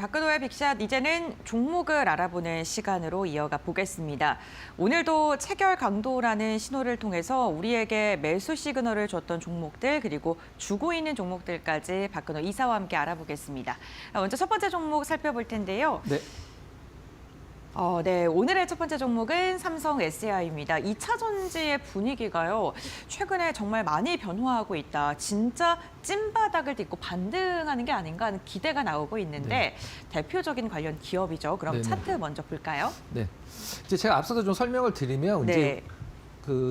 박근호의 빅샷, 이제는 종목을 알아보는 시간으로 이어가 보겠습니다. 오늘도 체결 강도라는 신호를 통해서 우리에게 매수 시그널을 줬던 종목들, 그리고 주고 있는 종목들까지 박근호 이사와 함께 알아보겠습니다. 먼저 첫 번째 종목 살펴볼 텐데요. 네. 네, 오늘의 첫 번째 종목은 삼성 SDI입니다. 2차 전지의 분위기가요, 최근에 정말 많이 변화하고 있다. 진짜 찐바닥을 딛고 반등하는 게 아닌가 하는 기대가 나오고 있는데, 네. 대표적인 관련 기업이죠. 그럼 네네. 차트 먼저 볼까요? 네. 이제 제가 앞서서 좀 설명을 드리면 네. 이제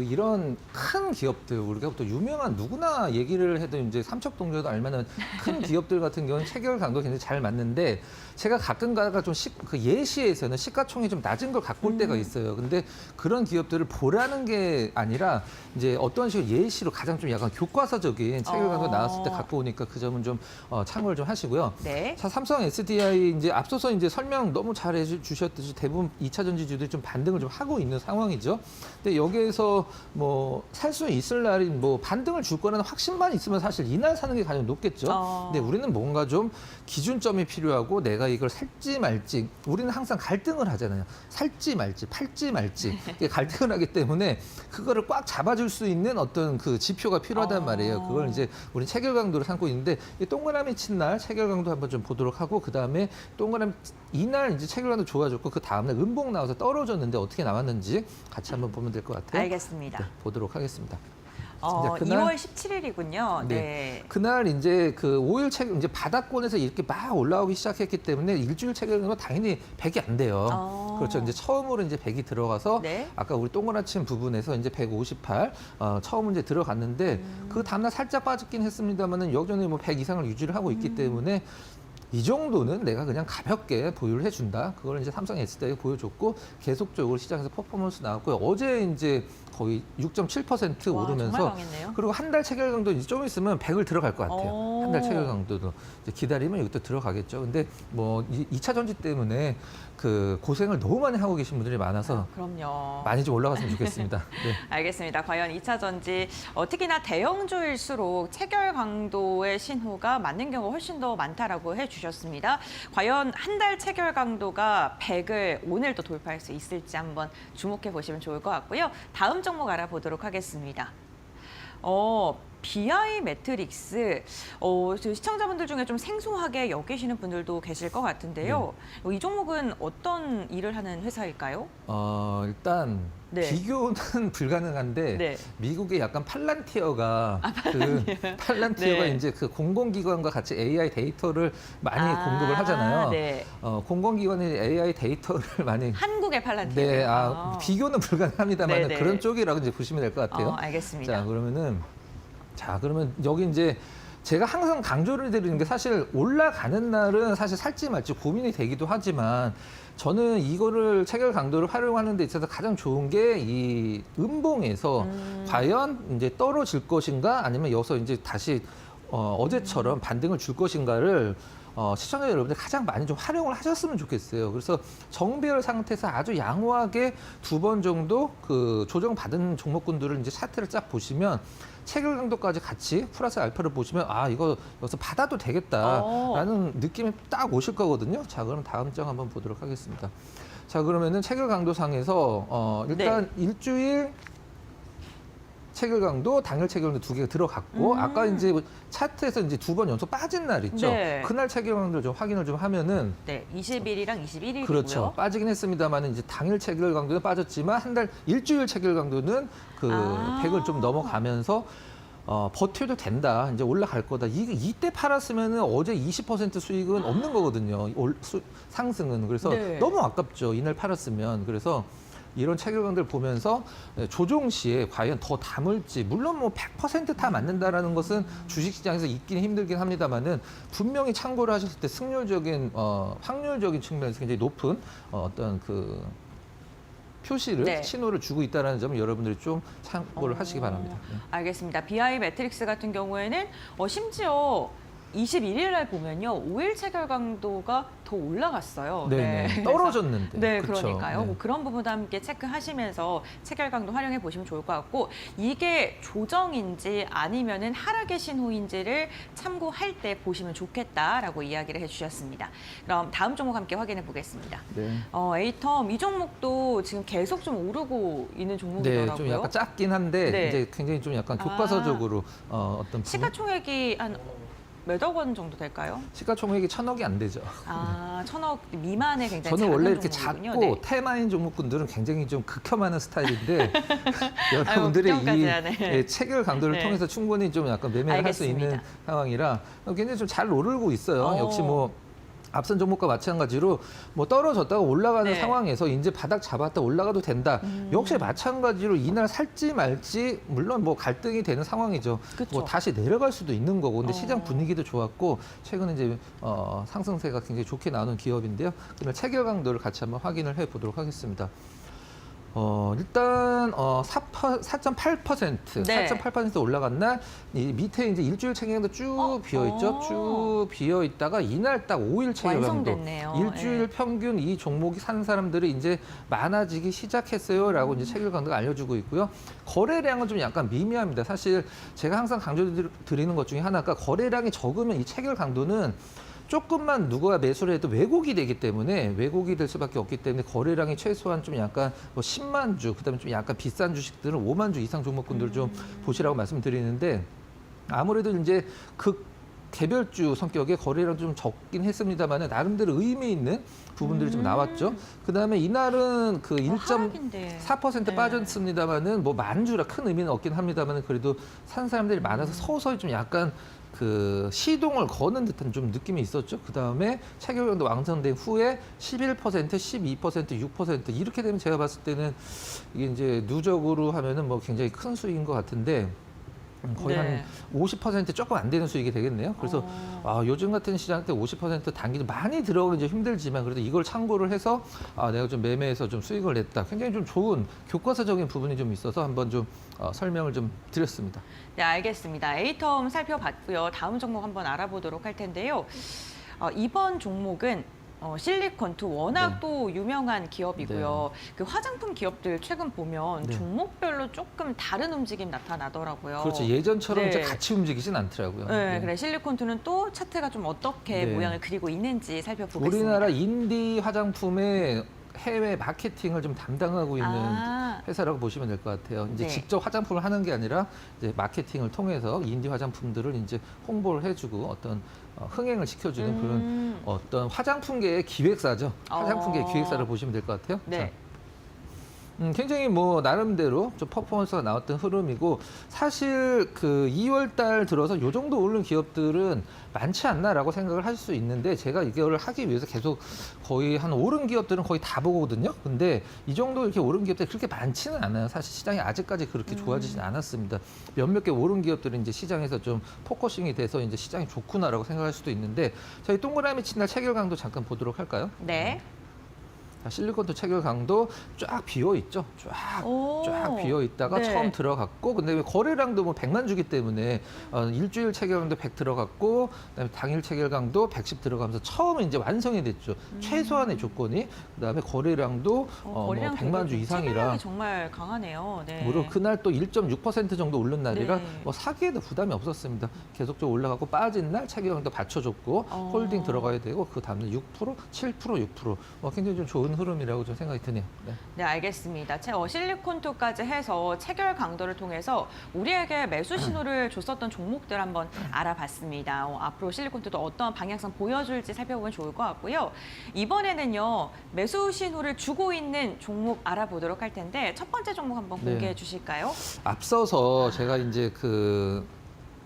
이런 큰 기업들, 우리가 또 유명한 누구나 얘기를 해도 이제 삼척동저도 알만한 큰 기업들 같은 경우는 체결 강도가 굉장히 잘 맞는데, 제가 가끔 가다가 좀 예시에서는 시가총액이 좀 낮은 걸 갖고 올 때가 있어요. 근데 그런 기업들을 보라는 게 아니라 이제 어떤 식으로 예시로 가장 좀 약간 교과서적인 체결 강도가 나왔을 때 갖고 오니까 그 점은 좀 참고를 좀 하시고요. 네. 자, 삼성 SDI 이제 앞서서 이제 설명 너무 잘 해주셨듯이 대부분 2차 전지주들이 좀 반등을 좀 하고 있는 상황이죠. 근데 여기에서 뭐 살 수 있을 날이 뭐 반등을 줄 거라는 확신만 있으면 사실 이날 사는 게 가장 높겠죠. 근데 우리는 뭔가 좀 기준점이 필요하고, 내가 이걸 살지 말지, 우리는 항상 갈등을 하잖아요. 살지 말지, 팔지 말지. 이게 갈등을 하기 때문에 그거를 꽉 잡아줄 수 있는 어떤 그 지표가 필요하단 말이에요. 그걸 이제 우리 체결 강도를 삼고 있는데, 이 동그라미 친 날 체결 강도 한번 좀 보도록 하고, 그 다음에 동그라미 이날 이제 체결 강도 좋아졌고, 그 다음날 음봉 나와서 떨어졌는데 어떻게 나왔는지 같이 한번 보면 될 것 같아요. 알겠습니다. 네, 보도록 하겠습니다. 그날, 2월 17일이군요. 네. 네. 그날 이제 그 5일 이제 바닥권에서 이렇게 막 올라오기 시작했기 때문에 일주일 체결은 당연히 100이 안 돼요. 그렇죠. 이제 처음으로 이제 100이 들어가서, 네. 아까 우리 동그랗게 친 부분에서 이제 158 처음 이제 들어갔는데, 그 다음날 살짝 빠졌긴 했습니다만은 여전히 뭐 100 이상을 유지를 하고 있기 때문에 이 정도는 내가 그냥 가볍게 보유를 해준다. 그걸 이제 삼성 SDI가 보여줬고, 계속적으로 시장에서 퍼포먼스 나왔고요. 어제 이제 거의 6.7% 와, 오르면서, 정말 강했네요. 그리고 한 달 체결 강도 이제 좀 있으면 100을 들어갈 것 같아요. 한 달 체결 강도도 이제 기다리면 여기 또 들어가겠죠. 근데 뭐 2차 전지 때문에 그 고생을 너무 많이 하고 계신 분들이 많아서 그럼요. 많이 좀 올라갔으면 좋겠습니다. 네. 알겠습니다. 과연 2차 전지, 특히나 대형주일수록 체결 강도의 신호가 맞는 경우가 훨씬 더 많다라고 해주셨습니다. 과연 한 달 체결 강도가 100을 오늘 또 돌파할 수 있을지 한번 주목해 보시면 좋을 것 같고요. 다음 종목 알아보도록 하겠습니다. BI 매트릭스, 시청자분들 중에 좀 생소하게 여기시는 분들도 계실 것 같은데요. 이 종목은 어떤 일을 하는 회사일까요? 일단 네. 비교는 불가능한데, 네. 미국의 약간 팔란티어가 팔란티어가 네. 이제 그 공공기관과 같이 AI 데이터를 많이 공급을 하잖아요. 네. 공공기관이 AI 데이터를 많이 한국의 팔란티어. 네, 비교는 불가능합니다만 네네. 그런 쪽이라고 이제 보시면 될 것 같아요. 알겠습니다. 그러면 여기 이제 제가 항상 강조를 드리는 게, 사실 올라가는 날은 사실 살지 말지 고민이 되기도 하지만, 저는 이거를 체결 강도를 활용하는 데 있어서 가장 좋은 게 이 음봉에서 과연 이제 떨어질 것인가, 아니면 여기서 이제 다시 어제처럼 반등을 줄 것인가를 시청자 여러분들 가장 많이 좀 활용을 하셨으면 좋겠어요. 그래서 정배열 상태에서 아주 양호하게 2번 정도 그 조정받은 종목군들을 이제 차트를 쫙 보시면, 체결 강도까지 같이 플러스 알파를 보시면, 이거 여기서 받아도 되겠다라는 느낌이 딱 오실 거거든요. 자, 그럼 다음 장 한번 보도록 하겠습니다. 자, 그러면은 체결 강도상에서 일단 일주일 체결 강도, 당일 체결 강도 2개가 들어갔고, 아까 이제 차트에서 이제 2번 연속 빠진 날 있죠. 네. 그날 체결 강도를 좀 확인을 좀 하면은, 네, 20일이랑 21일이고요. 그렇죠. 빠지긴 했습니다만 이제 당일 체결 강도는 빠졌지만 일주일 체결 강도는 그 100을 좀 넘어가면서 버텨도 된다. 이제 올라갈 거다. 이때 팔았으면은 어제 20% 수익은 없는 거거든요. 상승은. 그래서 네. 너무 아깝죠. 이날 팔았으면. 그래서 이런 체결 강도를 보면서 조정 시에 과연 더 담을지, 물론 뭐 100% 맞는다라는 것은 주식시장에서 있기는 힘들긴 합니다만은, 분명히 참고를 하셨을 때 승률적인 확률적인 측면에서 굉장히 높은 어떤 그 표시를, 신호를 주고 있다는 점을 여러분들이 좀 참고를 하시기 바랍니다. 네. 알겠습니다. BI 매트릭스 같은 경우에는 심지어 21일 날 보면요. 5일 체결 강도가 더 올라갔어요. 네. 떨어졌는데. 네, 그쵸? 그러니까요. 네. 뭐 그런 부분도 함께 체크하시면서 체결 강도 활용해 보시면 좋을 것 같고 이게 조정인지 아니면은 하락의 신호인지를 참고할 때 보시면 좋겠다라고 이야기를 해주셨습니다. 그럼 다음 종목 함께 확인해 보겠습니다. 네. 에이텀 이 종목도 지금 계속 좀 오르고 있는 종목이더라고요. 네, 좀 약간 작긴 한데 네. 이제 굉장히 좀 약간 교과서적으로 어떤 부분? 시가총액이 한 몇억 원 정도 될까요? 시가총액이 1,000억이 안 되죠. 아, 1,000억 미만의 굉장히 저는 작은 원래 이렇게 종목이군요. 작고 네. 테마인 종목군들은 굉장히 좀 극혐하는 스타일인데 여러분들의 극혐까지 이 하네. 체결 강도를 네. 통해서 충분히 좀 약간 매매를 할 수 있는 알겠습니다. 상황이라 굉장히 좀 잘 오르고 있어요. 어. 역시 뭐 앞선 종목과 마찬가지로 뭐 떨어졌다가 올라가는 네. 상황에서 이제 바닥 잡았다 올라가도 된다. 역시 마찬가지로 이날 살지 말지 물론 뭐 갈등이 되는 상황이죠. 그쵸. 뭐 다시 내려갈 수도 있는 거고. 근데 시장 어. 분위기도 좋았고 최근에 이제 상승세가 굉장히 좋게 나오는 기업인데요. 그러면 체결 강도를 같이 한번 확인을 해 보도록 하겠습니다. 일단 4.8% 네. 4.8% 올라간 날 이 밑에 이제 일주일 체결도 쭉 비어 있죠. 쭉 비어 있다가 이날 딱 5일 체결 강도. 완성됐네요. 일주일 네. 평균 이 종목이 산 사람들이 이제 많아지기 시작했어요라고 이제 체결 강도가 알려주고 있고요. 거래량은 좀 약간 미미합니다. 사실 제가 항상 강조드리는 것 중에 하나가 거래량이 적으면 이 체결 강도는 조금만 누가 매수를 해도 왜곡이 되기 때문에 왜곡이 될 수밖에 없기 때문에 거래량이 최소한 좀 약간 뭐 10만 주, 그다음에 좀 약간 비싼 주식들은 5만 주 이상 종목군들 좀 보시라고 말씀드리는데 아무래도 이제 개별주 성격의 거래량 좀 적긴 했습니다만 나름대로 의미 있는 부분들이 좀 나왔죠. 그다음에 이날은 그 1.4% 네. 빠졌습니다만은 뭐 만주라 큰 의미는 없긴 합니다만은 그래도 산 사람들이 많아서 서서히 좀 약간 그 시동을 거는 듯한 좀 느낌이 있었죠. 그 다음에 체결량도 왕성된 후에 11%, 12%, 6% 이렇게 되면 제가 봤을 때는 이게 이제 누적으로 하면은 뭐 굉장히 큰 수익인 것 같은데 거의 네. 한 50% 조금 안 되는 수익이 되겠네요. 그래서 요즘 같은 시장 때 50% 단기도 많이 들어오기 이제 힘들지만 그래도 이걸 참고를 해서 내가 좀 매매해서 좀 수익을 냈다. 굉장히 좀 좋은 교과서적인 부분이 좀 있어서 한번 좀 설명을 좀 드렸습니다. 네, 알겠습니다. 에이텀 살펴봤고요. 다음 종목 한번 알아보도록 할 텐데요. 이번 종목은 실리콘2 워낙 네. 또 유명한 기업이고요. 그 화장품 기업들 최근 보면 네. 종목별로 조금 다른 움직임 나타나더라고요. 그렇죠. 예전처럼 네. 이제 같이 움직이진 않더라고요. 네, 그래 실리콘2는 또 차트가 좀 어떻게 네. 모양을 그리고 있는지 살펴보겠습니다. 우리나라 인디 화장품의 해외 마케팅을 좀 담당하고 있는 회사라고 보시면 될 것 같아요. 이제 네. 직접 화장품을 하는 게 아니라 이제 마케팅을 통해서 인디 화장품들을 이제 홍보를 해주고 어떤 흥행을 시켜주는 그런 어떤 화장품계의 기획사죠. 화장품계의 기획사를 보시면 될 것 같아요. 네. 자. 굉장히 뭐 나름대로 좀 퍼포먼스가 나왔던 흐름이고 사실 그 2월 달 들어서 요 정도 오른 기업들은 많지 않나라고 생각을 할 수 있는데 제가 이거를 하기 위해서 계속 거의 한 오른 기업들은 거의 다 보거든요. 근데 이 정도 이렇게 오른 기업들이 그렇게 많지는 않아요. 사실 시장이 아직까지 그렇게 좋아지진 않았습니다. 몇몇 개 오른 기업들은 이제 시장에서 좀 포커싱이 돼서 이제 시장이 좋구나라고 생각할 수도 있는데 저희 동그라미 친 날 체결 강도 잠깐 보도록 할까요? 네. 실리콘도 체결 강도 쫙 비어 있죠. 쫙 비어 있다가 네. 처음 들어갔고, 근데 거래량도 뭐 100만 주기 때문에 일주일 체결 강도 100 들어갔고, 그다음에 당일 체결 강도 110 들어가면서 처음 이제 완성이 됐죠. 최소한의 조건이. 그다음에 거래량도 뭐 거래량 100만 주 이상이라. 체결량이 정말 강하네요. 네. 무려 그날 또 1.6% 정도 오른 날이라 네. 뭐 사기에도 부담이 없었습니다. 계속적으로 올라가고 빠진 날 체결량도 받쳐줬고 홀딩 들어가야 되고 그 다음에 6%, 7%, 6% 굉장히 좀 좋은 흐름이라고 좀 생각이 드네요. 네. 네, 알겠습니다. 실리콘2까지 해서 체결 강도를 통해서 우리에게 매수 신호를 줬었던 종목들 한번 알아봤습니다. 앞으로 실리콘2도 어떤 방향성 보여줄지 살펴보면 좋을 것 같고요. 이번에는요, 매수 신호를 주고 있는 종목 알아보도록 할 텐데 첫 번째 종목 한번 네. 공개해 주실까요? 앞서서 제가 이제 그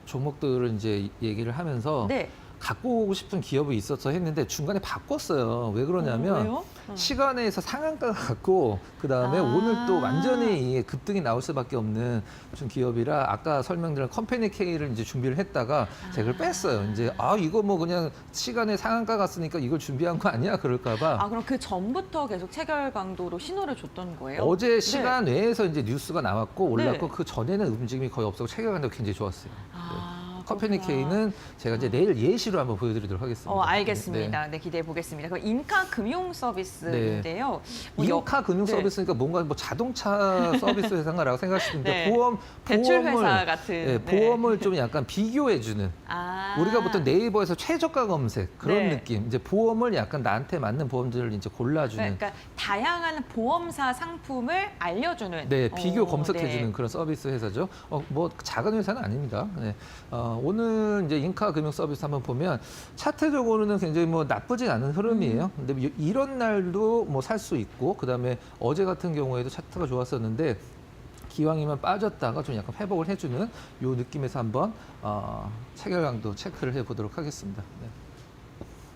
종목들을 이제 얘기를 하면서 네. 갖고 오고 싶은 기업이 있어서 했는데 중간에 바꿨어요. 왜 그러냐면 왜요? 시간에서 상한가 같고 그다음에 오늘 또 완전히 급등이 나올 수밖에 없는 좀 기업이라 아까 설명드린 컴퍼니 K를 이제 준비를 했다가 제가 그걸 뺐어요. 이제 이거 뭐 그냥 시간에 상한가 갔으니까 이걸 준비한 거 아니야 그럴까 봐. 그럼 그 전부터 계속 체결 강도로 신호를 줬던 거예요? 어제 시간 외에서 이제 뉴스가 나왔고 올랐고 네. 그 전에는 움직임이 거의 없었고 체결 강도가 굉장히 좋았어요. 커뮤니케이는 제가 이제 내일 예시로 한번 보여드리도록 하겠습니다. 알겠습니다. 네, 기대해 보겠습니다. 그럼 인카 금융 서비스인데요. 뭐 인카 금융 네. 서비스니까 뭔가 뭐 자동차 서비스 회사인가라고 생각하시는데 네. 대출 회사 같은 네, 보험을 좀 약간 비교해주는 우리가 보통 네이버에서 최저가 검색 그런 네. 느낌. 이제 보험을 약간 나한테 맞는 보험들을 이제 골라주는. 그러니까 다양한 보험사 상품을 알려주는. 네, 비교 검색해주는 네. 그런 서비스 회사죠. 뭐 작은 회사는 아닙니다. 네. 오늘 이제 인카 금융 서비스 한번 보면 차트적으로는 굉장히 뭐 나쁘진 않은 흐름이에요. 근데 이런 날도 뭐 살 수 있고, 그다음에 어제 같은 경우에도 차트가 좋았었는데 기왕이면 빠졌다가 좀 약간 회복을 해주는 요 느낌에서 한번 체결 강도 체크를 해보도록 하겠습니다. 네.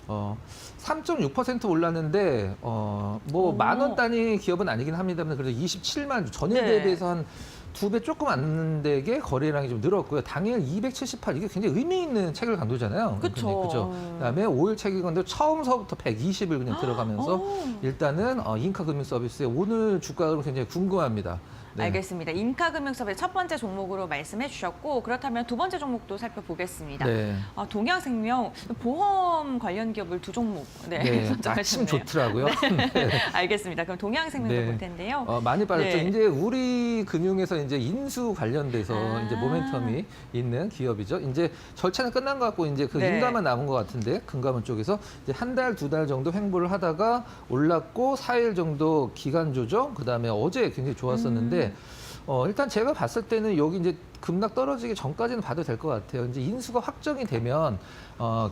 3.6% 올랐는데 뭐 만 원 단위 기업은 아니긴 합니다만 그래도 27만 주 전일 네. 대비해서 한 2배 조금 안 되게 거래량이 좀 늘었고요. 당일 278 이게 굉장히 의미 있는 체결 강도잖아요. 그쵸. 그죠. 그다음에 5일 체결 강도 처음서부터 120을 그냥 들어가면서 일단은 인카 금융 서비스의 오늘 주가가 굉장히 궁금합니다. 네. 알겠습니다. 인카금융서비스 첫 번째 종목으로 말씀해 주셨고 그렇다면 두 번째 종목도 살펴보겠습니다. 네. 동양생명 보험 관련 기업을 두 종목 네, 마침 좋더라고요. 네. 알겠습니다. 그럼 동양생명도 네. 볼 텐데요. 많이 빠졌죠. 네. 이제 우리 금융에서 이제 인수 관련돼서 이제 모멘텀이 있는 기업이죠. 이제 절차는 끝난 것 같고 이제 그 네. 인가만 남은 것 같은데 금감원 쪽에서 이제 한 달, 두 달 정도 횡보를 하다가 올랐고 4일 정도 기간 조정, 그다음에 어제 굉장히 좋았었는데 일단 제가 봤을 때는 여기 이제 급락 떨어지기 전까지는 봐도 될 것 같아요. 이제 인수가 확정이 되면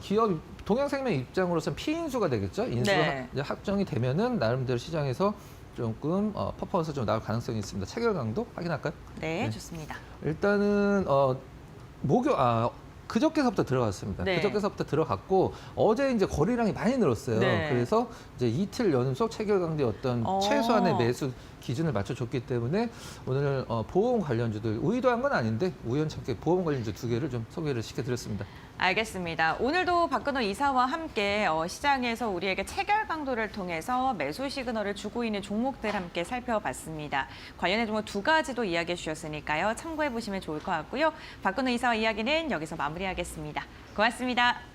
기업 동양생명 입장으로서는 피인수가 되겠죠. 인수가 네. 이제 확정이 되면은 나름대로 시장에서 조금 퍼포먼스 좀 나올 가능성이 있습니다. 체결 강도 확인할까요? 네, 네. 좋습니다. 일단은 그저께서부터 들어갔습니다. 네. 그저께서부터 들어갔고 어제 이제 거래량이 많이 늘었어요. 네. 그래서 이제 이틀 연속 체결 강도의 어떤 최소한의 매수 기준을 맞춰줬기 때문에 오늘 보험 관련주들 의도한 건 아닌데 우연찮게 보험 관련주 두 개를 좀 소개를 시켜드렸습니다. 알겠습니다. 오늘도 박근호 이사와 함께 시장에서 우리에게 체결 강도를 통해서 매수 시그널을 주고 있는 종목들 함께 살펴봤습니다. 관련해 종목 두 가지도 이야기해 주셨으니까요. 참고해 보시면 좋을 것 같고요. 박근호 이사와 이야기는 여기서 마무리하겠습니다. 고맙습니다.